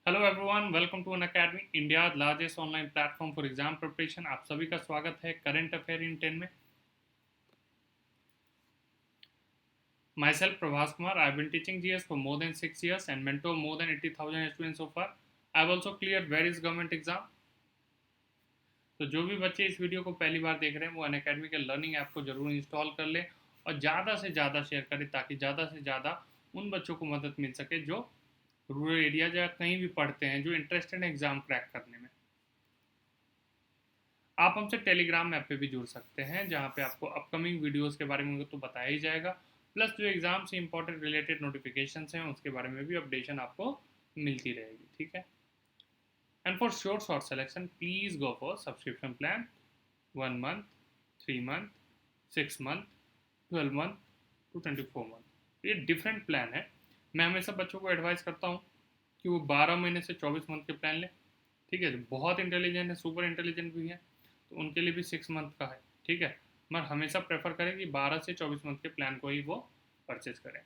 Hello everyone, welcome to Unacademy, India largest online platform for exam preparation. आप सभी का स्वागत है करंट अफेयर इन 10 में। Myself Prabhas Kumar, I been teaching GS for more than 6 years and mentor more than 80,000 students so far. I have also cleared various government exam. तो जो भी बच्चे इस वीडियो को पहली बार देख रहे हैं वो अनअकैडमी के लर्निंग ऐप को जरूर इंस्टॉल कर लें और ज़्यादा से ज़्यादा शेयर करें ताकि ज़्यादा से ज़्यादा उन बच्चों को मदद मिल सके जो रूरल एरिया या कहीं भी पढ़ते हैं, जो इंटरेस्टेड हैं एग्ज़ाम क्रैक करने में। आप हमसे टेलीग्राम ऐप पे भी जुड़ सकते हैं जहाँ पे आपको अपकमिंग वीडियोस के बारे में तो बताया ही जाएगा, प्लस जो एग्ज़ाम से इंपॉर्टेंट रिलेटेड नोटिफिकेशंस हैं उसके बारे में भी अपडेशन आपको मिलती रहेगी, ठीक है। And for sure short selection please go for subscription plan 1 month, 3 month, 6 month, 12 month to 24 month। ये डिफरेंट प्लान है। मैं हमेशा बच्चों को एडवाइस करता हूँ कि वो 12 महीने से 24 मंथ के प्लान लें, ठीक है। जो बहुत इंटेलिजेंट है, सुपर इंटेलिजेंट भी है, तो उनके लिए भी 6 मंथ का है, ठीक है। मगर हमेशा प्रेफर करें कि 12 से 24 मंथ के प्लान को ही वो परचेज करें।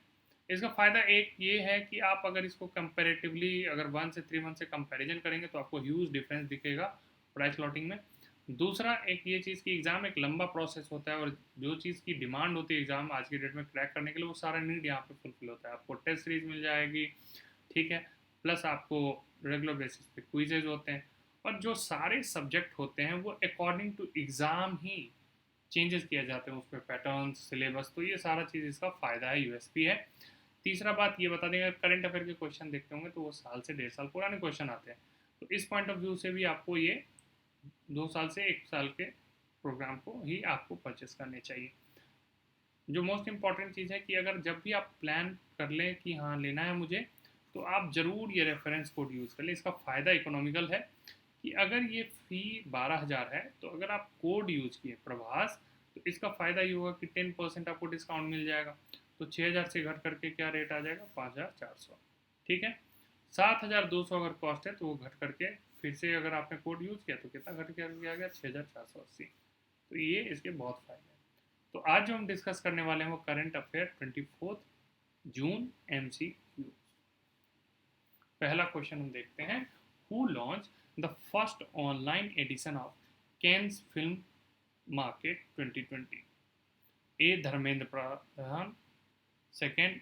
इसका फ़ायदा एक ये है कि आप अगर इसको कंपेरेटिवली अगर 1 से 3 मंथ से कंपैरिजन करेंगे तो आपको ह्यूज डिफरेंस दिखेगा प्राइस लॉटिंग में। दूसरा एक ये चीज़ कि एग्ज़ाम एक लंबा प्रोसेस होता है और जो चीज़ की डिमांड होती है एग्ज़ाम आज की डेट में क्रैक करने के लिए वो सारा नीड यहाँ पे फुलफिल होता है। आपको टेस्ट सीरीज मिल जाएगी, ठीक है, प्लस आपको रेगुलर बेसिस पे क्विजेज होते हैं और जो सारे सब्जेक्ट होते हैं वो अकॉर्डिंग टू एग्ज़ाम ही चेंजेस किए जाते हैं उसमें, पैटर्न, सिलेबस। तो ये सारा चीज़ इसका फ़ायदा है, यूएसपी है। तीसरा बात ये बता देंगे, करंट अफेयर के क्वेश्चन देखते होंगे तो वो साल से 1.5 साल पुराने क्वेश्चन आते हैं, तो इस पॉइंट ऑफ व्यू से भी आपको ये 2 साल से 1 साल के प्रोग्राम को ही आपको परचेस करने चाहिए। जो मोस्ट इम्पॉर्टेंट चीज़ है कि अगर जब भी आप प्लान कर लें कि हाँ लेना है मुझे, तो आप ज़रूर ये रेफरेंस कोड यूज़ कर लें। इसका फ़ायदा इकोनॉमिकल है कि अगर ये फ़ी 12,000 है तो अगर आप कोड यूज़ किए प्रभास तो इसका फ़ायदा ये होगा कि 10% आपको डिस्काउंट मिल जाएगा। तो 6,000 से घट करके क्या रेट आ जाएगा, 5,400, ठीक है। 7,200 अगर कॉस्ट है तो वो घट करके फिर से अगर आपने कोड यूज़ किया तो कितना घट करके आ गया, 6,480। तो ये इसके बहुत फ़ायदे हैं। तो आज जो हम डिस्कस करने वाले हैं वो करंट अफेयर 24 जून MCQ। पहला क्वेश्चन हम देखते हैं, who launch the first online edition of Cannes film market 2020? A Dharmendra Pradhan, second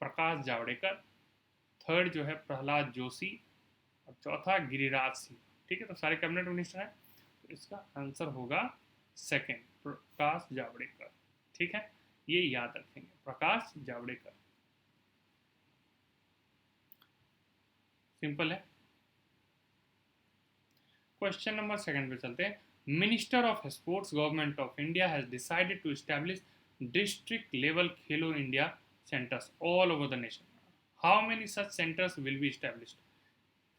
Prakash Javadekar, third जो है प्रहलाद जोशी और चौथा गिरिराज सिंह, ठीक है। तो सारे कैबिनेट मिनिस्टर हैं, तो इसका आंसर होगा सेकेंड, प्रकाश जावड़ेकर, ठीक है। ये याद रखेंगे, प्रकाश जावड़ेकर, सिंपल है। क्वेश्चन नंबर सेकंड पे चलते हैं, minister of sports government of India has decided to establish district level Khelo India centres all over the nation. How many such centres will be established?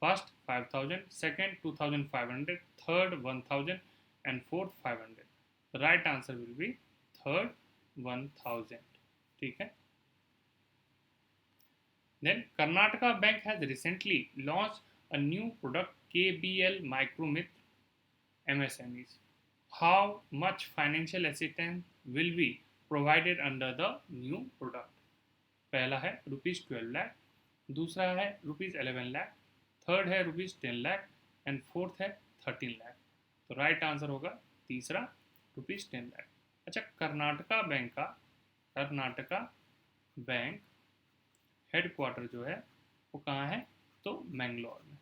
First 5,000, second 2,500, third 1,000 and fourth 500. The right answer will be third 1,000, ठीक है। Then Karnataka Bank has recently launched a new product, KBL Micromith MSMEs. How much financial assistance will be provided under the new product? पहला है ₹12,00,000, दूसरा है ₹11,00,000, third है ₹10,00,000 and fourth है 13,00,000। तो right answer होगा तीसरा, ₹10,00,000। अच्छा, कर्नाटका बैंक हेडक्वार्टर जो है वो कहाँ है, तो मैंगलोर में।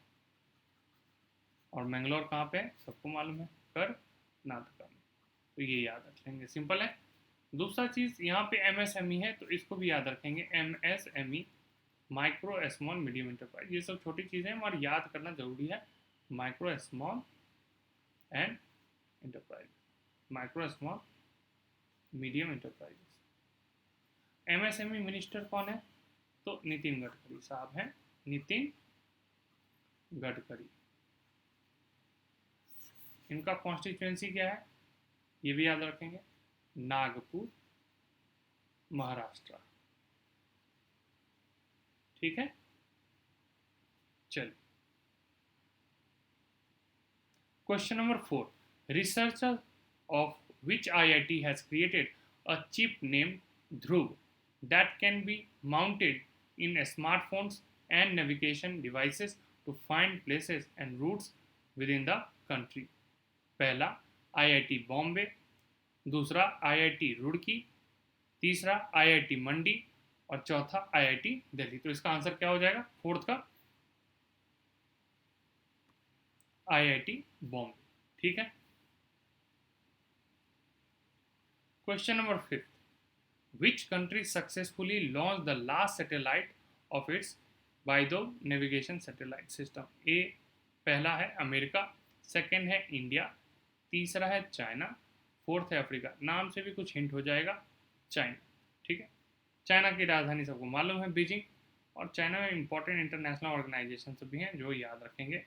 और मैंगलोर कहाँ पे है सबको मालूम है, कर्नाटका में। तो ये याद रख लेंगे, सिंपल है। दूसरा चीज़ यहाँ पे MSME है तो इसको भी याद रखेंगे, MSME, micro small medium enterprise. ये सब छोटी चीज़ें हैं और याद करना जरूरी है। Micro small and enterprise, micro small medium enterprises. MSME minister कौन है, तो नितिन गडकरी साहब हैं, नितिन गडकरी। इनका कॉन्स्टिट्यूएंसी क्या है ये भी याद रखेंगे, नागपुर, महाराष्ट्र, ठीक है। चलिए question number 4, researcher of which IIT has created a chip named Dhruv that can be mounted in smartphones and navigation devices to find places and routes with in the country. पहला IIT बॉम्बे, दूसरा IIT Roorkee, तीसरा IIT मंडी और चौथा IIT Delhi. तो इसका answer क्या हो जाएगा फोर्थ का? IIT बॉम्बे। ठीक है। Question number 5, which country successfully launched the last satellite of its Beidou navigation satellite system? ए पहला है अमेरिका, सेकंड है इंडिया, तीसरा है चाइना, फोर्थ है अफ्रीका। नाम से भी कुछ हिंट हो जाएगा, चाइना। ठीक है। चाइना की राजधानी सबको मालूम है बीजिंग, और चाइना में इंपॉर्टेंट इंटरनेशनल ऑर्गेनाइजेशन भी हैं जो याद रखेंगे,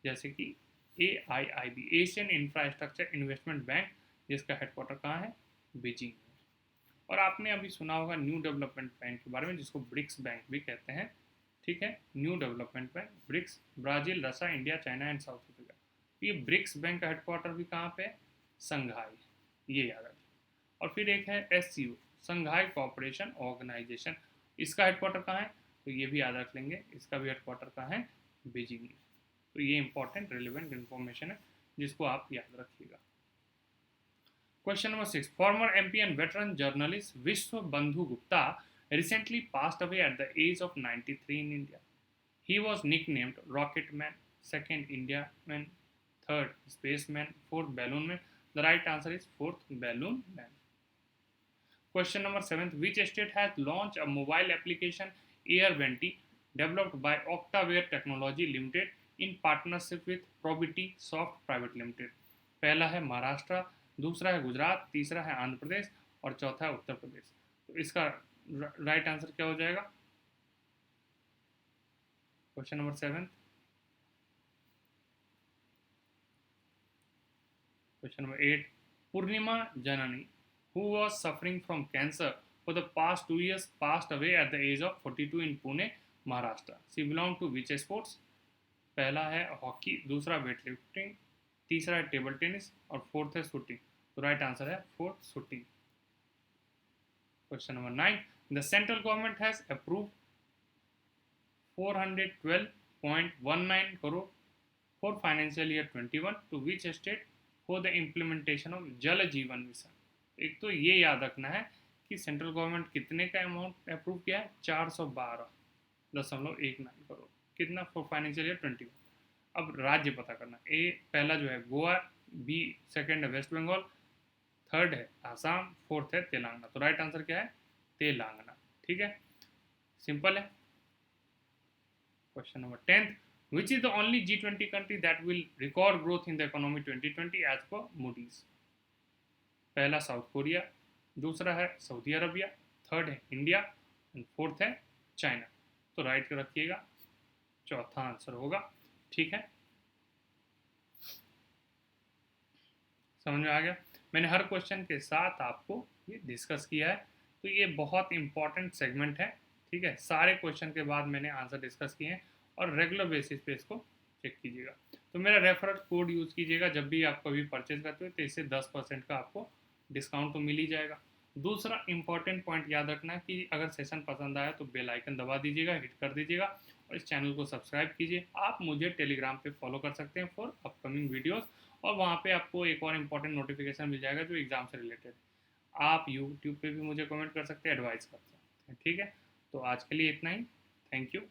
जैसे कि AIIB, Asian infrastructure investment bank, जिसका हेडक्वार्टर कहाँ है? बीजिंग। और आपने अभी सुना होगा न्यू डेवलपमेंट बैंक के बारे में, जिसको ब्रिक्स बैंक भी कहते हैं। ठीक है। New development bank, BRICS, Brazil, Russia, India, China and South Africa. ये ब्रिक्स बैंक का हेडक्वार्टर भी कहाँ पे? संघाई, ये याद रखें। और फिर एक है SCO, संघाई कोऑपरेशन ऑर्गेनाइजेशन, इसका हेडक्वार्टर कहाँ है? तो ये भी याद रख लेंगे, इसका भी हेडक्वार्टर कहाँ है? बीजिंग में। तो ये इंपॉर्टेंट रिलेवेंट इन्फॉर्मेशन है जिसको आप याद रखिएगा। Question number 6. Former MP and veteran journalist Vishwa Bandhu Gupta recently passed away at the age of 93 in India. He was nicknamed Rocket Man, second India Man, third Spaceman, fourth Balloon Man. The right answer is fourth Balloon Man. Question number 7. Which state has launched a mobile application AirVenti developed by Octaware Technology Limited in partnership with Probity Soft Private Limited? पहला है महाराष्ट्र, दूसरा है गुजरात, तीसरा है आंध्र प्रदेश और चौथा है उत्तर प्रदेश। तो इसका राइट आंसर क्या हो जाएगा? Question number 7। Question number 8, Purnima Janani, who was suffering from cancer for the past 2 years, passed away at the age of 42 in Pune, Maharashtra. She belonged to which sports? पहला है hockey, दूसरा wait lifting, तीसरा है table tennis और fourth है shooting. तो right answer है fourth, shooting. Question number 9, the central government has approved 412.19 crore for financial year 21 to which state for the implementation of Jal Jeevan mission. एक तो ये याद रखना है कि सेंट्रल गवर्नमेंट कितने का अमाउंट अप्रूव किया है? 412.19 करोड़। कितना? For financial year 21। अब राज्य पता करना। ए पहला जो है गोवा, बी सेकंड है वेस्ट बंगाल, थर्ड है आसाम, फोर्थ है तेलंगाना। तो राइट आंसर क्या है? तेलंगाना। ठीक है, सिंपल है। Question number 10, which is the only G20 country that will record growth in the economy 2020 as per Moody's? पहला साउथ कोरिया, दूसरा है सऊदी अरबिया, थर्ड है इंडिया एंड फोर्थ है चाइना। तो राइट रखिएगा, चौथा आंसर होगा। ठीक है, समझ में आ गया? मैंने हर क्वेश्चन के साथ आपको ये डिस्कस किया है, तो ये बहुत इंपॉर्टेंट सेगमेंट है। ठीक है, सारे क्वेश्चन के बाद मैंने आंसर डिस्कस किए हैं और रेगुलर बेसिस पे इसको चेक कीजिएगा। तो मेरा रेफरल कोड यूज़ कीजिएगा जब भी आप कभी परचेज करते हो, तो इससे 10% का आपको डिस्काउंट तो मिल ही जाएगा। दूसरा इंपॉर्टेंट पॉइंट याद रखना है कि अगर सेशन पसंद आया तो बेल आइकन दबा दीजिएगा, हिट कर दीजिएगा और इस चैनल को सब्सक्राइब कीजिए। आप मुझे टेलीग्राम पे फॉलो कर सकते हैं फॉर अपकमिंग वीडियोस, और वहाँ पे आपको एक और इम्पॉर्टेंट नोटिफिकेशन मिल जाएगा जो एग्ज़ाम से रिलेटेड। आप यूट्यूब पे भी मुझे कमेंट कर सकते हैं, एडवाइस कर सकते हैं। ठीक है, तो आज के लिए इतना ही। Thank you.